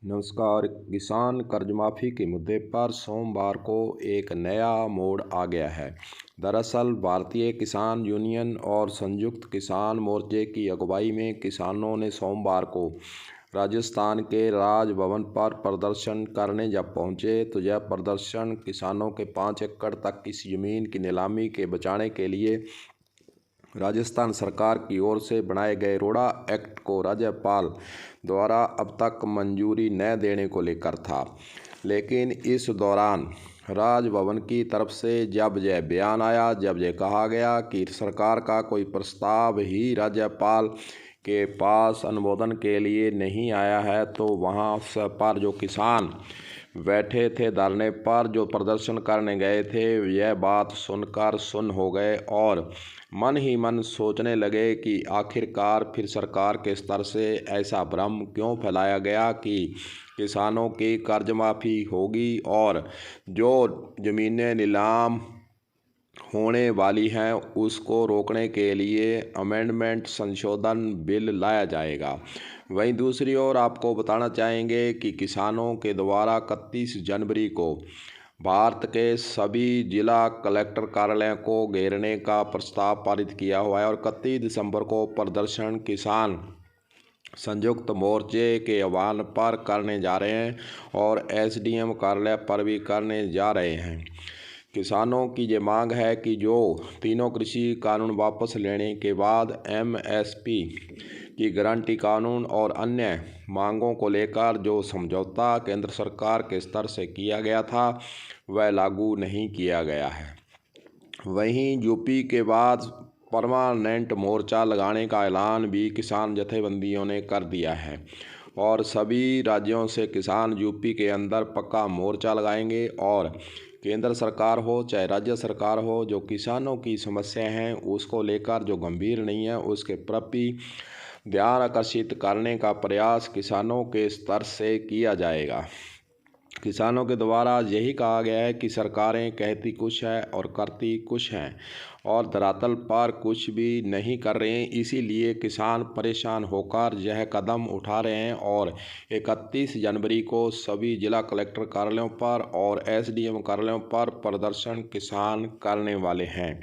नमस्कार। किसान कर्जमाफी के मुद्दे पर सोमवार को एक नया मोड़ आ गया है। दरअसल भारतीय किसान यूनियन और संयुक्त किसान मोर्चे की अगुवाई में किसानों ने सोमवार को राजस्थान के राजभवन पर प्रदर्शन करने जब पहुंचे तो यह प्रदर्शन किसानों के 5 एकड़ तक की ज़मीन की नीलामी के बचाने के लिए राजस्थान सरकार की ओर से बनाए गए रोड़ा एक्ट को राज्यपाल द्वारा अब तक मंजूरी न देने को लेकर था। लेकिन इस दौरान राजभवन की तरफ से जब यह बयान आया, जब यह कहा गया कि सरकार का कोई प्रस्ताव ही राज्यपाल के पास अनुमोदन के लिए नहीं आया है, तो वहाँ पर जो किसान बैठे थे धरने पर, जो प्रदर्शन करने गए थे, यह बात सुनकर सुन्न हो गए और मन ही मन सोचने लगे कि आखिरकार फिर सरकार के स्तर से ऐसा भ्रम क्यों फैलाया गया कि किसानों की कर्ज माफ़ी होगी और जो ज़मीनें नीलाम होने वाली हैं उसको रोकने के लिए अमेंडमेंट संशोधन बिल लाया जाएगा। वहीं दूसरी ओर आपको बताना चाहेंगे कि किसानों के द्वारा 31 जनवरी को भारत के सभी जिला कलेक्टर कार्यालयों को घेरने का प्रस्ताव पारित किया हुआ है और 31 दिसंबर को प्रदर्शन किसान संयुक्त मोर्चे के आह्वान पर करने जा रहे हैं और एसडीएम कार्यालय पर भी करने जा रहे हैं। किसानों की ये मांग है कि जो तीनों कृषि कानून वापस लेने के बाद एमएसपी की गारंटी कानून और अन्य मांगों को लेकर जो समझौता केंद्र सरकार के स्तर से किया गया था वह लागू नहीं किया गया है। वहीं यूपी के बाद परमानेंट मोर्चा लगाने का ऐलान भी किसान जथेबंदियों ने कर दिया है और सभी राज्यों से किसान यूपी के अंदर पक्का मोर्चा लगाएंगे और केंद्र सरकार हो चाहे राज्य सरकार हो, जो किसानों की समस्या हैं उसको लेकर जो गंभीर नहीं है उसके प्रति ध्यान आकर्षित करने का प्रयास किसानों के स्तर से किया जाएगा। किसानों के द्वारा यही कहा गया है कि सरकारें कहती कुछ है और करती कुछ हैं और धरातल पर कुछ भी नहीं कर रहे हैं। इसीलिए किसान परेशान होकर यह कदम उठा रहे हैं और 31 जनवरी को सभी जिला कलेक्टर कार्यालयों पर और एसडीएम कार्यालयों पर प्रदर्शन किसान करने वाले हैं।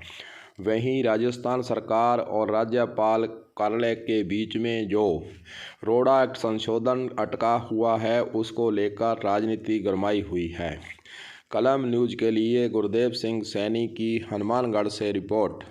वहीं राजस्थान सरकार और राज्यपाल कार्यालय के बीच में जो रोड़ा एक्ट संशोधन अटका हुआ है उसको लेकर राजनीति गरमाई हुई है। कलम न्यूज़ के लिए गुरदेव सिंह सैनी की हनुमानगढ़ से रिपोर्ट।